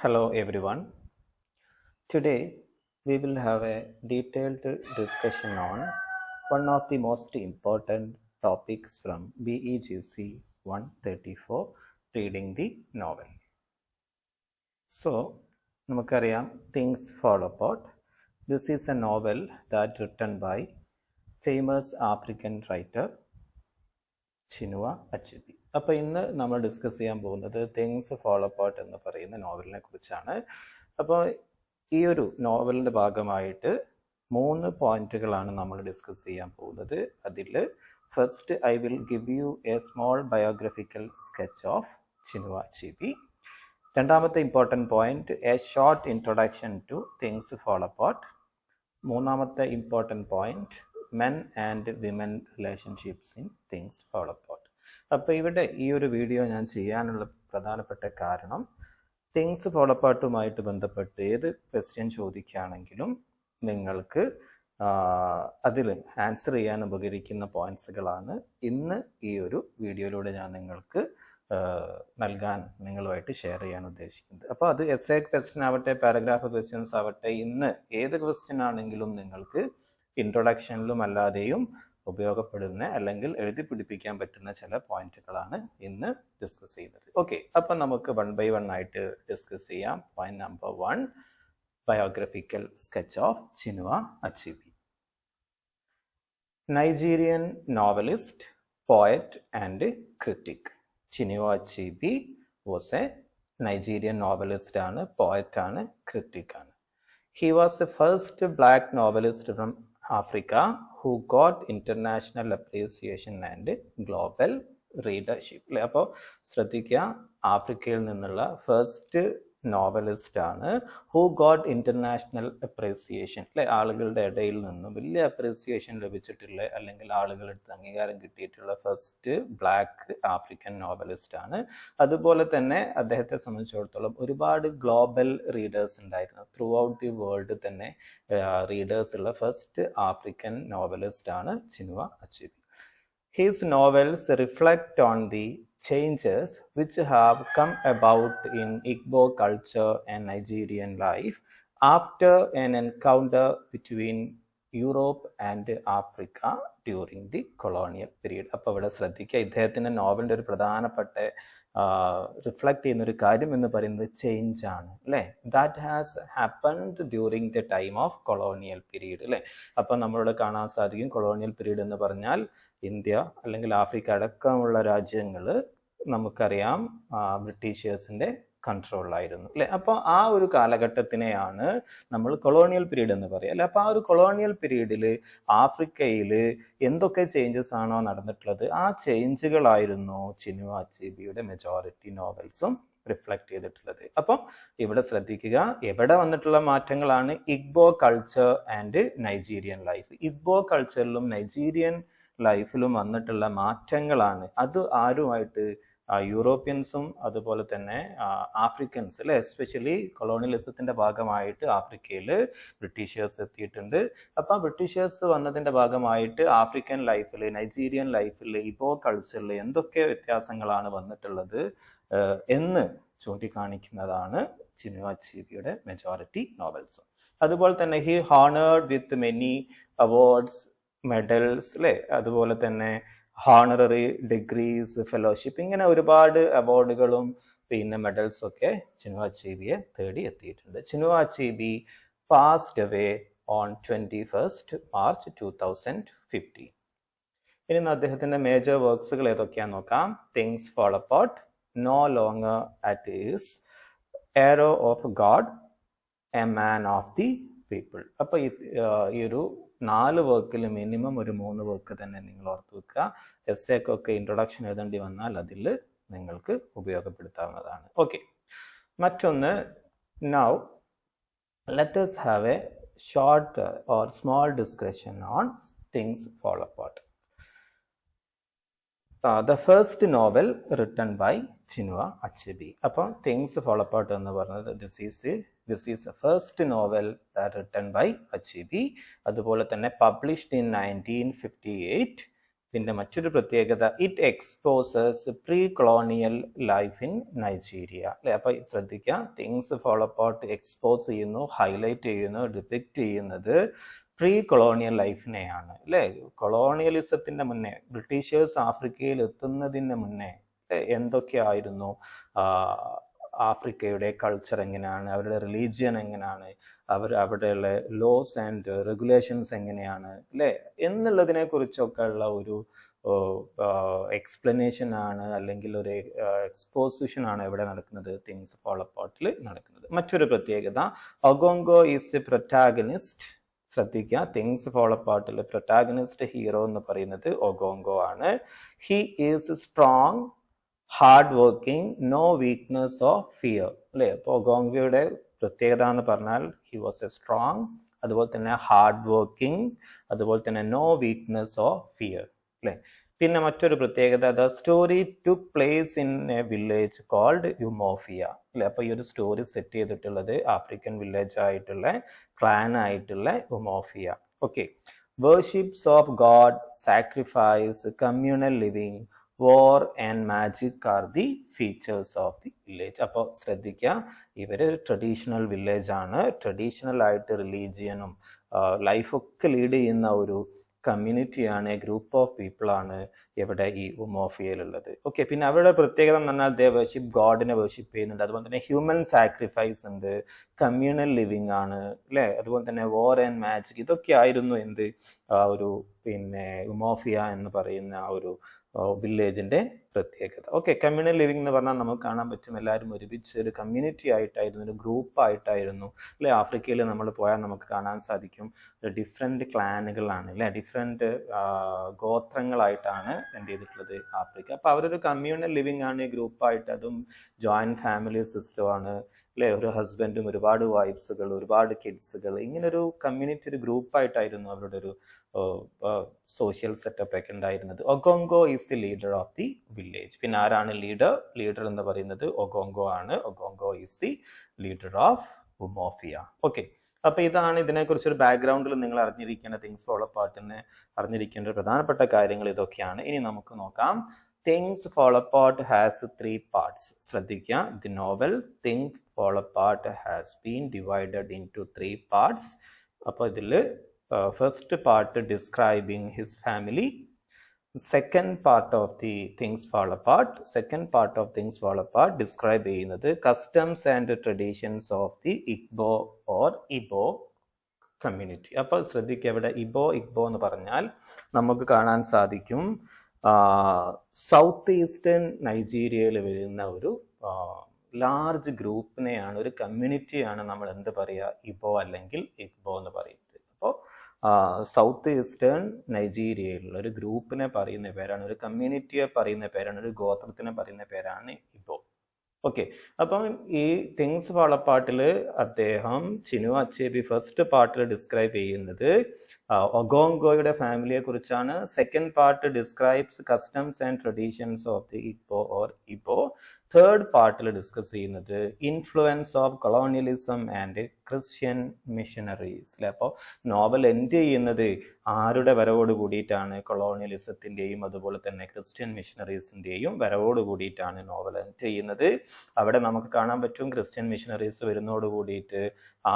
Hello everyone. Today we will have a detailed discussion on one of the most important topics from BEGC 134, reading the novel. So, നമുക്കറിയാം Things Fall Apart. This is a novel that written by famous African writer Chinua Achebe. അപ്പോൾ ഇന്ന് നമ്മൾ discuss ചെയ്യാൻ പോകുന്നത് things fall apart എന്ന് പറയുന്ന നോവലിനെ കുറിച്ചാണ്. അപ്പോൾ ഈ ഒരു നോവലിൻ്റെ ഭാഗമായിട്ട് 3 പോയിന്റുകളാണ് നമ്മൾ ഡിസ്കസ് ചെയ്യാൻ പോകുന്നത്. അതിൽ first I will give you a small biographical sketch of Chinua Achebe. രണ്ടാമത്തെ important point a short introduction to Things fall Apart. മൂന്നാമത്തെ important point men and women relationships in things fall Apart. അപ്പോൾ ഇവിടെ ഈ ഒരു video ഞാൻ ചെയ്യാനുള്ള പ്രധാനപ്പെട്ട കാരണം തിങ്സ് ഫോൾ അപ്പാർട്ടുമായിട്ട് ബന്ധപ്പെട്ട് ഏത് ക്വസ്റ്റ്യൻ ചോദിക്കുകയാണെങ്കിലും നിങ്ങൾക്ക് അതിൽ ആൻസർ ചെയ്യാൻ ഉപകരിക്കുന്ന പോയിന്റ്സുകളാണ് ഇന്ന് ഈ ഒരു വീഡിയോയിലൂടെ ഞാൻ നിങ്ങൾക്ക് നൽകാൻ നിങ്ങളുമായിട്ട് ഷെയർ ചെയ്യാൻ ഉദ്ദേശിക്കുന്നത്. അപ്പോൾ അത് എസ്സേ ക്വസ്റ്റ്യൻ ആവട്ടെ, പാരഗ്രാഫ് ക്വസ്റ്റ്യൻസ് ആവട്ടെ, ഇന്ന് ഏത് ക്വസ്റ്റ്യൻ ആണെങ്കിലും നിങ്ങൾക്ക് ഇൻട്രൊഡക്ഷനിലും അല്ലാതെയും ഉപയോഗപ്പെടുന്ന അല്ലെങ്കിൽ എഴുതി പിടിപ്പിക്കാൻ പറ്റുന്ന ചില പോയിന്റുകളാണ് ഇന്ന് ഡിസ്കസ് ചെയ്യുന്നത്. ഓക്കെ, അപ്പം നമുക്ക് 1 by 1 ആയിട്ട് ഡിസ്കസ് ചെയ്യാം. Point number 1, biographical sketch of Chinua Achebe. Nigerian novelist, poet and critic. Chinua Achebe was a Nigerian novelist ആണ്, പോയറ്റ് ആണ്, ക്രിറ്റിക് ആണ്. He was the first black novelist from Africa who got international appreciation and global readership. അപ്പോൾ ശ്രദ്ധിക്കുക, ആഫ്രിക്കയിൽ നിന്നുള്ള first novelist ആണ് who got international appreciation. അല്ലെ, ആളുകളുടെ ഇടയിൽ നിന്നും വലിയ അപ്രീസിയേഷൻ ലഭിച്ചിട്ടുള്ള അല്ലെങ്കിൽ ആളുകളുടെ അംഗീകാരം കിട്ടിയിട്ടുള്ള ഫസ്റ്റ് ബ്ലാക്ക് ആഫ്രിക്കൻ നോവലിസ്റ്റ് ആണ്. അതുപോലെ തന്നെ അദ്ദേഹത്തെ സംബന്ധിച്ചിടത്തോളം ഒരുപാട് ഗ്ലോബൽ റീഡേഴ്സ് ഉണ്ടായിരുന്നു. ത്രൂ ഔട്ട് ദി വേൾഡ് തന്നെ റീഡേഴ്സ് ഉള്ള ഫസ്റ്റ് ആഫ്രിക്കൻ നോവലിസ്റ്റ് ആണ് Chinua അച്ചീബി. His novels reflect on the changes which have come about in Igbo culture and Nigerian life after an encounter between Europe and Africa during the colonial period. അപ്പോൾ ഇവിടെ ശ്രദ്ധിക്കുക, ഇദ്ദേഹത്തിൻ്റെ നോവലിൻ്റെ ഒരു പ്രധാനപ്പെട്ട reflect ചെയ്യുന്ന ഒരു കാര്യം എന്ന് പറയുന്നത് ചേഞ്ച് ആണ്, അല്ലേ. That has happened during the time of colonial period, അല്ലേ. അപ്പോൾ നമ്മളിവിടെ കാണാൻ സാധിക്കും, കൊളോണിയൽ പീരീഡ് എന്ന് പറഞ്ഞാൽ ഇന്ത്യ അല്ലെങ്കിൽ ആഫ്രിക്ക അടക്കമുള്ള രാജ്യങ്ങൾ നമുക്കറിയാം ബ്രിട്ടീഷേഴ്സിൻ്റെ കൺട്രോളിലായിരുന്നു, അല്ലേ. അപ്പോൾ ആ ഒരു കാലഘട്ടത്തിനെയാണ് നമ്മൾ കൊളോണിയൽ പീരീഡ് എന്ന് പറയുക, അല്ലെ. അപ്പോൾ ആ ഒരു കൊളോണിയൽ പീരീഡിൽ ആഫ്രിക്കയിൽ എന്തൊക്കെ ചേഞ്ചസ് ആണോ നടന്നിട്ടുള്ളത്, ആ ചേഞ്ചുകളായിരുന്നു ചിനുവ അച്ചീബിയുടെ മെജോറിറ്റി നോവൽസും റിഫ്ലക്ട് ചെയ്തിട്ടുള്ളത്. അപ്പം ഇവിടെ ശ്രദ്ധിക്കുക, എവിടെ വന്നിട്ടുള്ള മാറ്റങ്ങളാണ് Igbo culture and Nigerian life. Igbo കൾച്ചറിലും നൈജീരിയൻ ലൈഫിലും വന്നിട്ടുള്ള മാറ്റങ്ങളാണ്. അത് ആരുമായിട്ട്, യൂറോപ്യൻസും അതുപോലെ തന്നെ ആഫ്രിക്കൻസ്, അല്ലെ. എസ്പെഷ്യലി കൊളോണിയലിസത്തിന്റെ ഭാഗമായിട്ട് ആഫ്രിക്കയിൽ ബ്രിട്ടീഷേഴ്സ് എത്തിയിട്ടുണ്ട്. അപ്പം ബ്രിട്ടീഷേഴ്സ് വന്നതിന്റെ ഭാഗമായിട്ട് ആഫ്രിക്കൻ ലൈഫിൽ, നൈജീരിയൻ ലൈഫിൽ, ഇബോ കൾച്ചറിൽ എന്തൊക്കെ വ്യത്യാസങ്ങളാണ് വന്നിട്ടുള്ളത് എന്ന് ചൂണ്ടിക്കാണിക്കുന്നതാണ് ചിനുവ അച്ചീബിയുടെ മെജോറിറ്റി നോവൽസ്. അതുപോലെ തന്നെ he honoured with many awards, medals, അല്ലേ. അതുപോലെ തന്നെ ഹോണററി ഡിഗ്രീസ്, ഫെലോഷിപ്പ്, ഇങ്ങനെ ഒരുപാട് അവാർഡുകളും പിന്നെ മെഡൽസും ഒക്കെ ചിനുവ അച്ചീബിയെ തേടി എത്തിയിട്ടുണ്ട്. Chinua Achebe passed away on 21st March 2015. ഇനി അദ്ദേഹത്തിന്റെ മേജർ വർക്ക്സുകൾ ഏതൊക്കെയാന്ന് നോക്കാം. Things fall Apart, No Longer at Ease, Arrow of God, A Man of the People. അപ്പൊ ഈ ഒരു 4 വർക്കിൽ മിനിമം ഒരു 3 വർക്ക് തന്നെ നിങ്ങൾ ഓർത്ത് വെക്കുക. എസ്സേക്കൊക്കെ ഇൻട്രൊഡക്ഷൻ എഴുതേണ്ടി വന്നാൽ അതിൽ നിങ്ങൾക്ക് ഉപയോഗപ്പെടുത്താവുന്നതാണ്. ഓക്കെ, മറ്റൊന്ന്, now let us have a short or small discussion on things fall apart. The first novel written by Chinua Achebe. അപ്പോൾ തിങ്സ് ഫോൾ അപ്പാർട്ട് എന്ന് പറഞ്ഞത് this is the first novel written by Achebe. അതുപോലെ തന്നെ published in 1958. പിന്നെ മറ്റൊരു പ്രത്യേകത, it exposes pre colonial life in Nigeria അല്ലെ. അപ്പൊ ശ്രദ്ധിക്കുക, തിങ്സ് ഫോൾ അപ്പാർട്ട് എക്സ്പോസ് ചെയ്യുന്നു, ഹൈലൈറ്റ് ചെയ്യുന്നു, ഡിപിക്റ്റ് ചെയ്യുന്നത് പ്രീ കൊളോണിയൽ ലൈഫിനെയാണ് അല്ലെ. കൊളോണിയലിസത്തിന്റെ മുന്നേ, ബ്രിട്ടീഷേഴ്സ് ആഫ്രിക്കയിൽ എത്തുന്നതിന് മുന്നേ എന്തൊക്കെയായിരുന്നു ആഫ്രിക്കയുടെ കൾച്ചർ, എങ്ങനെയാണ് അവരുടെ റിലീജിയൻ, എങ്ങനെയാണ് അവിടെയുള്ള ലോസ് ആൻഡ് റെഗുലേഷൻസ് എങ്ങനെയാണ് അല്ലെ എന്നുള്ളതിനെ കുറിച്ചൊക്കെ ഉള്ള ഒരു എക്സ്പ്ലനേഷൻ ആണ്, അല്ലെങ്കിൽ ഒരു എക്സ്പോസിഷൻ ആണ് എവിടെ നടക്കുന്നത്, തിങ്സ് ഫോൾ അപ്പാർട്ടിൽ നടക്കുന്നത്. മറ്റൊരു പ്രത്യേകത, ഒഗോങ്കോ ഈസ് എ പ്രൊട്ടാഗണിസ്റ്റ്. ശ്രദ്ധിക്കുക, തിങ്സ് ഫോൾ അപ്പാർട്ടിൽ പ്രൊട്ടാഗണിസ്റ്റ്, ഹീറോ എന്ന് പറയുന്നത് ഒഗോങ്കോ ആണ്. He is strong, hard working, no weakness of fear അല്ലെ. അപ്പോൾ ഒഗോങ്കോയുടെ പ്രത്യേകത എന്ന് പറഞ്ഞാൽ ഹി വാസ് എ സ്ട്രോങ്, അതുപോലെ തന്നെ ഹാർഡ് വർക്കിംഗ്, അതുപോലെ തന്നെ നോ വീക്ക്നെസ് ഓഫ് ഫിയർ അല്ലെ. പിന്നെ മറ്റൊരു പ്രത്യേകത, the story took place in a village called Umuofia അല്ലെ. അപ്പൊ ഈ ഒരു സ്റ്റോറി സെറ്റ് ചെയ്തിട്ടുള്ളത് ആഫ്രിക്കൻ വില്ലേജ് ആയിട്ടുള്ള, ക്ലാൻ ആയിട്ടുള്ള Umuofia. Okay. Worships of god, sacrifice, communal living, war and magic are the features of the village. അപ്പോൾ ശ്രദ്ധിക്കുക, ഇവര് ട്രഡീഷണൽ വില്ലേജ് ആണ്, ട്രഡീഷണൽ ആയിട്ട് റിലീജിയനും ലൈഫൊക്കെ ലീഡ് ചെയ്യുന്ന ഒരു കമ്മ്യൂണിറ്റിയാണ്, ഗ്രൂപ്പ് ഓഫ് പീപ്പിൾ ആണ് ഇവിടെ ഈ ഉമോഫിയയിലുള്ളത്. ഓക്കെ. പിന്നെ അവരുടെ പ്രത്യേകത എന്ന് പറഞ്ഞാൽ ദേ വർഷിപ്പ്, ഗോഡിനെ വർഷിപ്പ് ചെയ്യുന്നുണ്ട്, അതുപോലെ തന്നെ ഹ്യൂമൻ സാക്രിഫൈസ് ഉണ്ട്, കമ്മ്യൂണൽ ലിവിങ് ആണ് അല്ലെ, അതുപോലെ തന്നെ വോർ ആൻഡ് മാജിക്, ഇതൊക്കെ ആയിരുന്നു എന്ത് ഒരു പിന്നെ ഉമോഫിയ എന്ന് പറയുന്ന ആ ഒരു വില്ലേജിന്റെ പ്രത്യേകത. ഓക്കെ. കമ്മ്യൂണൽ ലിവിംഗ് എന്ന് പറഞ്ഞാൽ നമുക്ക് കാണാൻ പറ്റും, എല്ലാവരും ഒരുമിച്ച് ഒരു കമ്മ്യൂണിറ്റി ആയിട്ടായിരുന്നു, ഒരു ഗ്രൂപ്പ് ആയിട്ടായിരുന്നു അല്ലെ. ആഫ്രിക്കയിൽ നമ്മൾ പോയാൽ നമുക്ക് കാണാൻ സാധിക്കും ഡിഫറെന്റ് ക്ലാനുകളാണ് അല്ലെ, ഡിഫറെന്റ് ഗോത്രങ്ങളായിട്ടാണ് എന്ത് ചെയ്തിട്ടുള്ളത് ആഫ്രിക്ക. അപ്പൊ അവരൊരു കമ്മ്യൂണൽ ലിവിംഗ് ആണ്, ഗ്രൂപ്പായിട്ട്, അതും ജോയിന്റ് ഫാമിലി സിസ്റ്റം ആണ് അല്ലെ. ഒരു ഹസ്ബൻഡും ഒരുപാട് വൈഫ്സുകൾ, ഒരുപാട് കിഡ്സുകൾ, ഇങ്ങനെ ഒരു കമ്മ്യൂണിറ്റി, ഒരു ഗ്രൂപ്പായിട്ടായിരുന്നു അവരുടെ ഒരു സോഷ്യൽ സെറ്റപ്പ് ഒക്കെ ഉണ്ടായിരുന്നത്. Okonkwo is the leader of the village. പിന്നെ ആരാണ് ലീഡർ? ലീഡർ എന്ന് പറയുന്നത് ഒഗോങ്കോ ആണ്. Okonkwo is the leader of Umuofia. Okay. അപ്പൊ ഇതാണ് ഇതിനെക്കുറിച്ചൊരു ബാക്ക്ഗ്രൗണ്ടിൽ നിങ്ങൾ അറിഞ്ഞിരിക്കേണ്ട, തിങ്സ് ഫോൾ അപ്പാർട്ടിന് അറിഞ്ഞിരിക്കേണ്ട പ്രധാനപ്പെട്ട കാര്യങ്ങൾ ഇതൊക്കെയാണ്. ഇനി നമുക്ക് നോക്കാം. Things fall apart has 3 parts. ശ്രദ്ധിക്കുക, the novel things fall apart has been divided into 3 parts. അപ്പോൾ ഇതിൽ first part describing his family, second part of the things fall apart, second part of things fall apart describe ചെയ്യുന്നത് customs and traditions of the Igbo or Ibo community. അപ്പോൾ ശ്രദ്ധിക്കുക, ഇവിടെ ഇബോ എന്ന് പറഞ്ഞാൽ നമുക്ക് കാണാൻ സാധിക്കും സൗത്ത് ഈസ്റ്റേൺ നൈജീരിയയിൽ വരുന്ന ഒരു ലാർജ് ഗ്രൂപ്പിനെയാണ്, ഒരു കമ്മ്യൂണിറ്റിയാണ് നമ്മൾ എന്ത് പറയുക, ഇബോ അല്ലെങ്കിൽ ഇഗ്ബോ എന്ന് പറയുന്നത്. അപ്പോൾ സൗത്ത് ഈസ്റ്റേൺ നൈജീരിയയിലുള്ള ഒരു ഗ്രൂപ്പിനെ പറയുന്ന പേരാണ്, ഒരു കമ്മ്യൂണിറ്റിയെ പറയുന്ന പേരാണ്, ഒരു ഗോത്രത്തിനെ പറയുന്ന പേരാണ് ഇബോ. ഓക്കെ. അപ്പം ഈ തിങ്സ് ഫോൾ അപ്പാർട്ടിൽ അദ്ദേഹം ചിനുവ അച്ചേബി ഫസ്റ്റ് പാർട്ടിൽ ഡിസ്ക്രൈബ് ചെയ്യുന്നത് ഒഗോങ്കോയുടെ ഫാമിലിയെ കുറിച്ചാണ്. Second part describes customs and traditions of the Igbo or Ibo. Third പാർട്ടിൽ ഡിസ്കസ് ചെയ്യുന്നത് influence of colonialism and Christian missionaries. അപ്പോൾ നോവൽ എൻഡ് ചെയ്യുന്നത് ആരുടെ വരവോട് കൂടിയിട്ടാണ്? കൊളോണിയലിസത്തിൻ്റെയും അതുപോലെ തന്നെ ക്രിസ്ത്യൻ മിഷനറീസിൻ്റെയും വരവോട് കൂടിയിട്ടാണ് നോവൽ എൻഡ് ചെയ്യുന്നത്. അവിടെ നമുക്ക് കാണാൻ പറ്റും ക്രിസ്ത്യൻ മിഷനറീസ് വരുന്നതോട് കൂടിയിട്ട്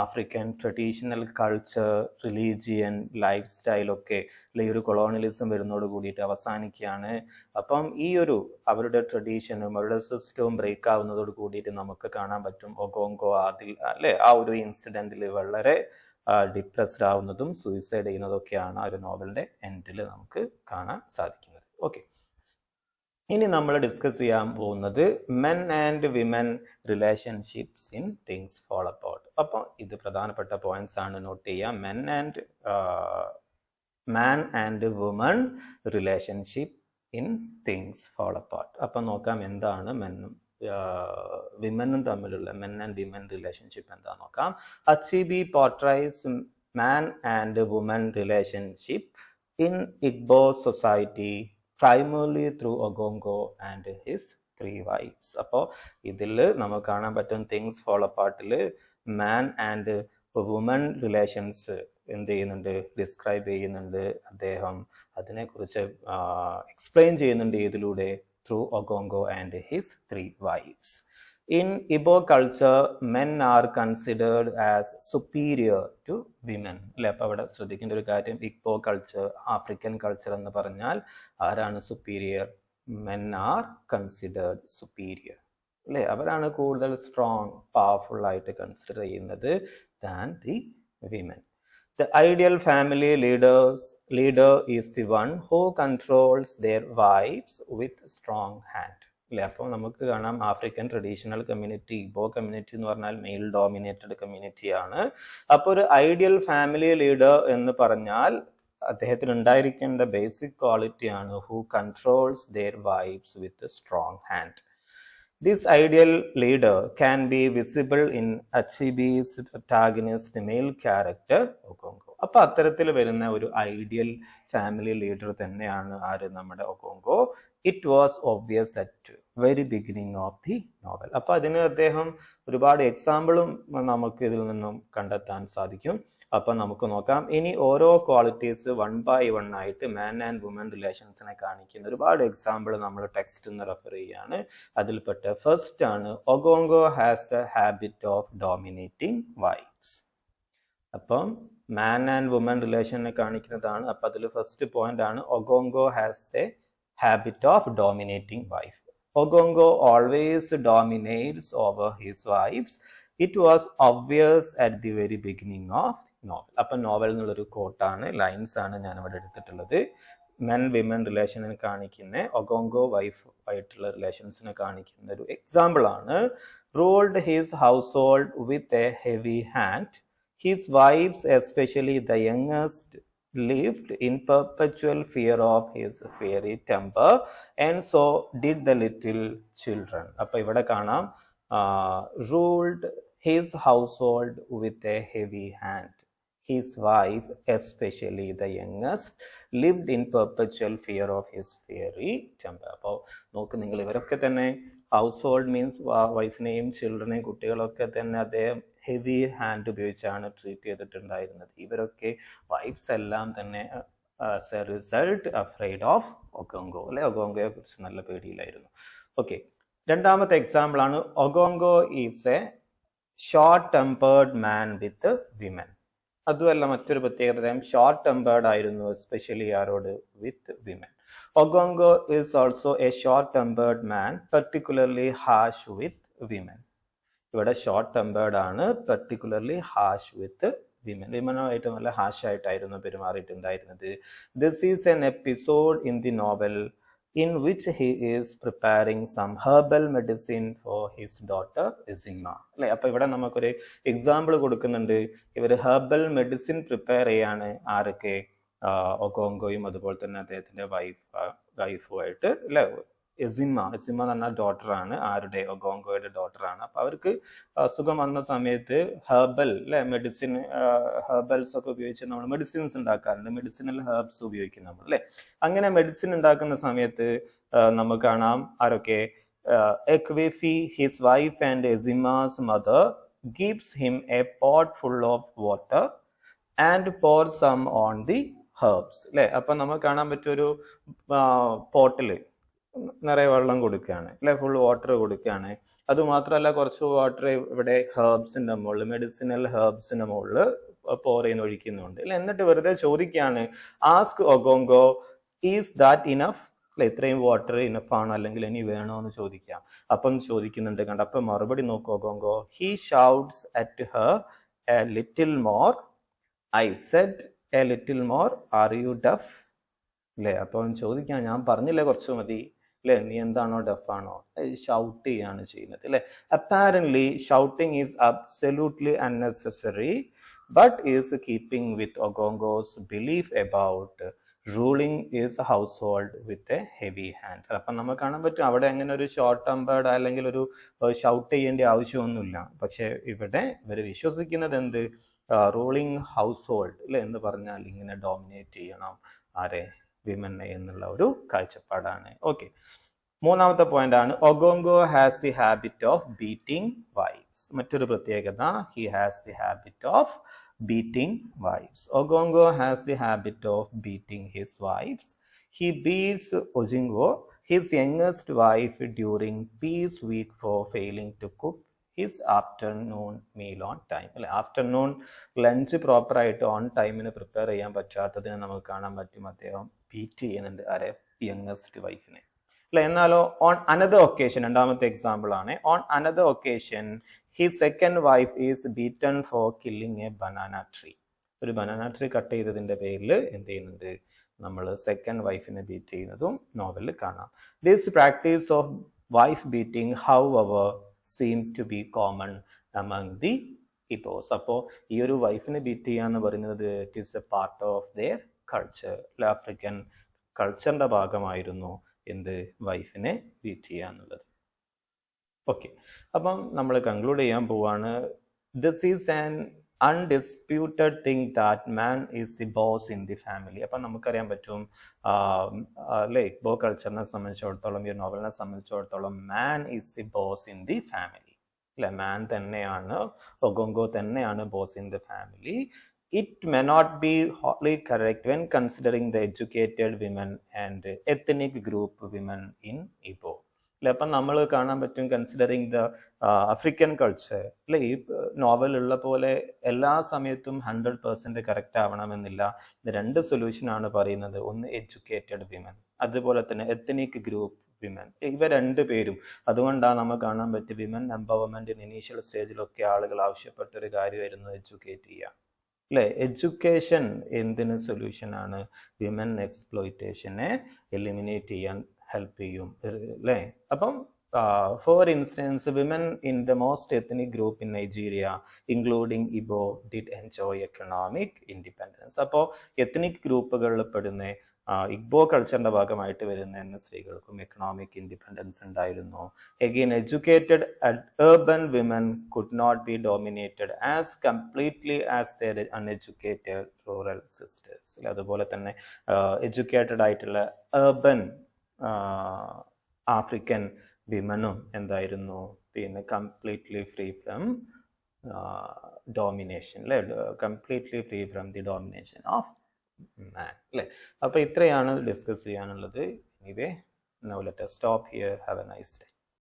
African traditional culture, religion, life സ്റ്റൈലൊക്കെ അല്ലെങ്കിൽ ഒരു കൊളോണിയലിസം വരുന്നതോട് കൂടിയിട്ട് അവസാനിക്കുകയാണ്. അപ്പം ഈ ഒരു അവരുടെ ട്രഡീഷനും അവരുടെ സിസ്റ്റവും ബ്രേക്ക് ആവുന്നതോട് കൂടിയിട്ട് നമുക്ക് കാണാൻ പറ്റും ഒഗോങ്കോ അതിൽ അല്ലെ ആ ഒരു ഇൻസിഡന്റിൽ വളരെ ഡിപ്രസ്ഡ് ആവുന്നതും സൂയിസൈഡ് ചെയ്യുന്നതൊക്കെയാണ് ആ ഒരു നോവലിന്റെ എൻഡിൽ നമുക്ക് കാണാൻ സാധിക്കുന്നത്. ഓക്കെ. ഇനി നമ്മൾ ഡിസ്കസ് ചെയ്യാൻ പോകുന്നത് men and women relationships in things fall apart. അപ്പം ഇത് പ്രധാനപ്പെട്ട പോയിന്റ്സ് ആണ്, നോട്ട് ചെയ്യുക. Man and woman relationship in things fall apart. അപ്പം നോക്കാം എന്താണ് മെന്നും വിമനും തമ്മിലുള്ള മെൻ ആൻഡ് വിമൻ റിലേഷൻഷിപ്പ് എന്താ നോക്കാം. Achebe portrays man and woman relationship in Igbo society primarily through Ogongo and his 3 wives. അപ്പോൾ ഇതിൽ നമുക്ക് കാണാൻ പറ്റും തിങ്സ് ഫോൾ അപ്പാർട്ടിൽ മാൻ ആൻഡ് വുമൻ റിലേഷൻസ് എന്ത് ചെയ്യുന്നുണ്ട്, ഡിസ്ക്രൈബ് ചെയ്യുന്നുണ്ട്, അദ്ദേഹം അതിനെക്കുറിച്ച് എക്സ്പ്ലെയിൻ ചെയ്യുന്നുണ്ട് ഇതിലൂടെ, through Okonkwo and his 3 wives. In Igbo culture, men are considered as superior to women. അല്ലെ, അപ്പോൾ അവിടെ ശ്രദ്ധിക്കേണ്ട ഒരു കാര്യം, ഇഗ്ബോ കൾച്ചർ, ആഫ്രിക്കൻ കൾച്ചർ എന്ന് പറഞ്ഞാൽ ആരാണ് superior? Men are considered superior. അല്ലെ, അവരാണ് കൂടുതൽ സ്ട്രോങ്, പവർഫുൾ ആയിട്ട് കൺസിഡർ ചെയ്യുന്നത് than the women. The ideal family leader is the one who controls their wives with strong hand. അല്ലെ, അപ്പോൾ നമുക്ക് കാണാം African traditional community, Igbo community എന്ന് പറഞ്ഞാൽ മെയിൽ ഡോമിനേറ്റഡ് കമ്മ്യൂണിറ്റിയാണ്. അപ്പോൾ ഒരു ഐഡിയൽ ഫാമിലി ലീഡർ എന്ന് പറഞ്ഞാൽ അദ്ദേഹത്തിന് ഉണ്ടായിരിക്കേണ്ട ബേസിക് ക്വാളിറ്റിയാണ് who controls their wives with strong hand. This ideal leader can be visible in Achebe's protagonist male character ഒഗോങ്കോ. അപ്പോൾ അത്തരത്തിൽ വരുന്ന ഒരു ഐഡിയൽ ഫാമിലി ലീഡർ തന്നെയാണ് ആര്? നമ്മുടെ Okonkwo. It was obvious at very beginning of the novel. അപ്പോൾ അതിന് അദ്ദേഹം ഒരുപാട് എക്സാമ്പിളും നമുക്ക് ഇതിൽ നിന്നും കണ്ടെത്താൻ സാധിക്കും. അപ്പം നമുക്ക് നോക്കാം. ഇനി ഓരോ ക്വാളിറ്റീസ് 1 by 1 ആയിട്ട് മാൻ ആൻഡ് വുമൻ റിലേഷൻസിനെ കാണിക്കുന്ന ഒരുപാട് എക്സാമ്പിൾ നമ്മൾ ടെക്സ്റ്റ് നിന്ന് റെഫർ ചെയ്യാണ്. അതിൽപ്പെട്ട ഫസ്റ്റ് ആണ് Okonkwo has the habit of dominating wives. അപ്പം മാൻ ആൻഡ് വുമൻ റിലേഷനെ കാണിക്കുന്നതാണ്. അപ്പം അതിൽ ഫസ്റ്റ് പോയിന്റ് ആണ് Okonkwo has a habit of dominating wife. Okonkwo always dominates over his wives. It was obvious at the very beginning of novel. അപ്പം novel എന്നുള്ളൊരു കോട്ടാണ്, lines ആണ് ഞാൻ ഇവിടെ എടുത്തിട്ടുള്ളത്. മെൻ വിമൻ റിലേഷനെ കാണിക്കുന്ന, ഒഗോങ്കോ വൈഫ് ആയിട്ടുള്ള റിലേഷൻസിനെ കാണിക്കുന്ന ഒരു എക്സാമ്പിൾ ആണ്. Ruled his household with a heavy hand. His wives, especially the youngest, lived in perpetual fear of his fiery temper, and so did the little children. അപ്പോൾ ഇവിടെ കാണാം ruled his household with a heavy hand. His wife, especially the youngest, lived in perpetual fear of his fiery temper. അപ്പോൾ നോക്ക് നിങ്ങൾ, ഇവരൊക്കെ തന്നെ house hold means വൈഫിനെയും ചിൽഡ്രനെയും കുട്ടികളൊക്കെ തന്നെ അദ്ദേഹം ഹെവി ഹാൻഡ് ഉപയോഗിച്ചാണ് ട്രീറ്റ് ചെയ്തിട്ടുണ്ടായിരുന്നത്. ഇവരൊക്കെ വൈഫ്സ് എല്ലാം തന്നെ as a result afraid of Okonkwo. അല്ലെ, ഒഗോങ്കോയെ കുറിച്ച് നല്ല പേടിയിലായിരുന്നു. ഓക്കെ, രണ്ടാമത്തെ എക്സാമ്പിൾ ആണ് Okonkwo is a short tempered man with women. അതുമല്ല, മറ്റൊരു പ്രത്യേകത, ഷോർട്ട് ടെമ്പേർഡ് ആയിരുന്നു, എസ്പെഷ്യലി ആരോട്? With women. Okonkwo is also a short tempered man, particularly harsh with women. ഇവിടെ ഷോർട്ട് ടെമ്പേർഡ് ആണ്, പെർട്ടിക്കുലർലി ഹാഷ് വിത്ത് വിമൻ. വിമനുമായിട്ട് നല്ല ഹാഷ് ആയിട്ടായിരുന്നു പെരുമാറിയിട്ടുണ്ടായിരുന്നത്. This is an episode in the novel in which he is preparing some herbal medicine for his daughter Izima. അല്ലെ, അപ്പോൾ ഇവിടെ നമുക്കൊരു എക്സാമ്പിൾ കൊടുക്കുന്നുണ്ട്. ഇവർ ഹെർബൽ മെഡിസിൻ പ്രിപ്പയർ ചെയ്യാണ്. ആരൊക്കെ? ഒഗോങ്കോയും അതുപോലെ തന്നെ അദ്ദേഹത്തിന്റെ വൈഫുമായിട്ട്. അല്ലെ, എസിമ എന്ന് പറഞ്ഞാൽ ഡോട്ടറാണ്. ആരുടെ? ഒഗോങ്കോയുടെ ഡോട്ടറാണ്. അപ്പൊ അവർക്ക് അസുഖം വന്ന സമയത്ത് ഹെർബൽ മെഡിസിൻ, ഹെർബൽസ് ഒക്കെ ഉപയോഗിച്ച് നമ്മൾ മെഡിസിൻസ് ഉണ്ടാക്കാറുണ്ട്. മെഡിസിനൽ ഹെർബ്സ് ഉപയോഗിക്കും നമ്മൾ, അല്ലെ. അങ്ങനെ മെഡിസിൻ ഉണ്ടാക്കുന്ന സമയത്ത് നമുക്ക് കാണാം ആരൊക്കെ? Ekwefi, his wife and Ezinma's mother, gives him a pot full of water and pours some on the herbs. അല്ലെ, അപ്പൊ നമുക്ക് കാണാൻ പറ്റിയൊരു പോട്ടില് നിറയെ വെള്ളം കൊടുക്കുകയാണ്, അല്ലെ, ഫുൾ വാട്ടർ കൊടുക്കുകയാണ്. അതുമാത്രമല്ല, കുറച്ച് വാട്ടർ ഇവിടെ ഹെർബ്സിന്റെ മുകളിൽ, മെഡിസിനൽ ഹെർബ്സിന്റെ മുകളിൽ പോർ ചെയ്യുന്ന ഒഴിക്കുന്നുണ്ട്, അല്ലെ. എന്നിട്ട് വെറുതെ ചോദിക്കുകയാണ്, ആസ്ക് ഒഗോങ്കോ, ഈസ് ദാറ്റ് ഇനഫ്? അല്ലെ, ഇത്രയും വാട്ടർ ഇനഫ് ആണോ, അല്ലെങ്കിൽ ഇനി വേണോ എന്ന് ചോദിക്കാം. അപ്പം ചോദിക്കുന്നുണ്ട്, കണ്ട. അപ്പം മറുപടി നോക്കൂ Okonkwo. He shouts at her, a little more. I said a little more, are you deaf? അല്ലെ, അപ്പം ചോദിക്കാം, ഞാൻ പറഞ്ഞില്ലേ കുറച്ച് മതി, അല്ലെ, നീ എന്താണോ ഡഫാണോ? ഷൗട്ട് ചെയ്യാണ് ചെയ്യുന്നത്, അല്ലെ. Apparently shouting is absolutely unnecessary, but is keeping with Okonkwo's belief about ruling his household with a heavy hand. അപ്പം നമുക്ക് കാണാൻ പറ്റും അവിടെ അങ്ങനെ ഒരു ഷോർട്ട് ടെമ്പേർഡ് അല്ലെങ്കിൽ ഒരു ഷൗട്ട് ചെയ്യേണ്ട ആവശ്യമൊന്നുമില്ല. പക്ഷെ ഇവിടെ ഇവർ വിശ്വസിക്കുന്നത് എന്ത്? റൂളിംഗ് ഹൗസ് ഹോൾഡ്, അല്ലെ, എന്ന് പറഞ്ഞാൽ ഇങ്ങനെ ഡോമിനേറ്റ് ചെയ്യണം ആരെ? വിമനെ എന്നുള്ള ഒരു കാഴ്ചപ്പാടാണ്. ഓക്കെ, മൂന്നാമത്തെ പോയിന്റ് ആണ് Okonkwo has the habit of beating wives. മറ്റൊരു പ്രത്യേകത, he has the habit of beating wives. Ogongo has the habit of beating his wives. He beats Ojingo, his youngest wife, during peace week for failing to cook his afternoon meal on time. Afternoon lunch പ്രോപ്പറായിട്ട് on ടൈമിന് prepare ചെയ്യാൻ പറ്റാത്തതിന് നമുക്ക് കാണാൻ പറ്റും അദ്ദേഹം beat ചെയ്യുന്നുണ്ട് ആരെ, youngest വൈഫിനെ. അല്ലെ, എന്നാലോ ഓൺ അനദർ ഒക്കേഷൻ, രണ്ടാമത്തെ എക്സാമ്പിൾ ആണ്, on another occasion his second wife is beaten for killing a banana tree. ഒരു ബനാന ട്രീ കട്ട് ചെയ്തതിന്റെ പേരിൽ എന്ത് ചെയ്യുന്നുണ്ട്, നമ്മൾ സെക്കൻഡ് വൈഫിനെ ബീറ്റ് ചെയ്യുന്നതും നോവലിൽ കാണാം. This practice of wife beating however seem to be common among the Ibos. അപ്പോൾ ഈ ഒരു വൈഫിനെ ബീറ്റ് ചെയ്യുക എന്ന് പറയുന്നത് it is a part of their culture. African കൾച്ചറിന്റെ ഭാഗമായിരുന്നു എന്ത്, വൈഫിനെ ബീറ്റ് ചെയ്യുക എന്നുള്ളത്. ഓക്കെ, അപ്പം നമ്മൾ കൺക്ലൂഡ് ചെയ്യാൻ പോവാണ്. This is an undisputed thing that man is the boss in the family. അപ്പം നമുക്കറിയാൻ പറ്റും അല്ലേ, ഇഗ്ബോ കൾച്ചറിനെ സംബന്ധിച്ചിടത്തോളം, ഈ നോവലിനെ സംബന്ധിച്ചിടത്തോളം man is the boss in the family. അല്ലെ, മാൻ തന്നെയാണ്, ഒഗോങ്കോ തന്നെയാണ് boss in the family. It may not be wholly correct when considering the educated women and ethnic group women in Igbo. അല്ലെ, അപ്പം നമ്മൾ കാണാൻ പറ്റും കൺസിഡറിങ് ദ ആഫ്രിക്കൻ കൾച്ചർ. അല്ലെ, ഈ നോവലുള്ള പോലെ എല്ലാ സമയത്തും 100% കറക്റ്റ് ആവണമെന്നില്ല. രണ്ട് സൊല്യൂഷനാണ് പറയുന്നത്. ഒന്ന് എഡ്യൂക്കേറ്റഡ് വിമൻ, അതുപോലെ തന്നെ എത്നിക് ഗ്രൂപ്പ് വിമൻ. ഇവ രണ്ടുപേരും, അതുകൊണ്ടാണ് നമുക്ക് കാണാൻ പറ്റും വിമൻ എംപവർമെന്റിന് ഇനീഷ്യൽ സ്റ്റേജിലൊക്കെ ആളുകൾ ആവശ്യപ്പെട്ടൊരു കാര്യമായിരുന്നു എഡ്യൂക്കേറ്റ് ചെയ്യുക. അല്ലെ, എഡ്യൂക്കേഷൻ എന്തിന് സൊല്യൂഷനാണ്, വിമൻ എക്സ്പ്ലോയിറ്റേഷനെ എലിമിനേറ്റ് ചെയ്യാൻ ഹെൽപ്പ് ചെയ്യും. അല്ലേ, അപ്പം for instance women in the most ethnic group in Nigeria including Ibo did enjoy economic independence. അപ്പോൾ എത്നിക് ഗ്രൂപ്പുകളിൽ പെടുന്ന ഇഗ്ബോ കൾച്ചറിന്റെ ഭാഗമായിട്ട് വരുന്ന സ്ത്രീകൾക്കും എക്കണോമിക് ഇൻഡിപെൻഡൻസ് ഉണ്ടായിരുന്നു. Again educated urban women could not be dominated as completely as their uneducated rural sisters. അതുപോലെ തന്നെ എഡ്യൂക്കേറ്റഡ് ആയിട്ടുള്ള urban ആഫ്രിക്കൻ വിമനും എന്തായിരുന്നു, പിന്നെ കംപ്ലീറ്റ്ലി ഫ്രീ ഫ്രം ഡോമിനേഷൻ, അല്ലെ, completely free from the domination of മാൻ. അല്ലെ, അപ്പൊ ഇത്രയാണ് ഡിസ്കസ് ചെയ്യാനുള്ളത്. Anyway, now let us stop here. Have a nice day.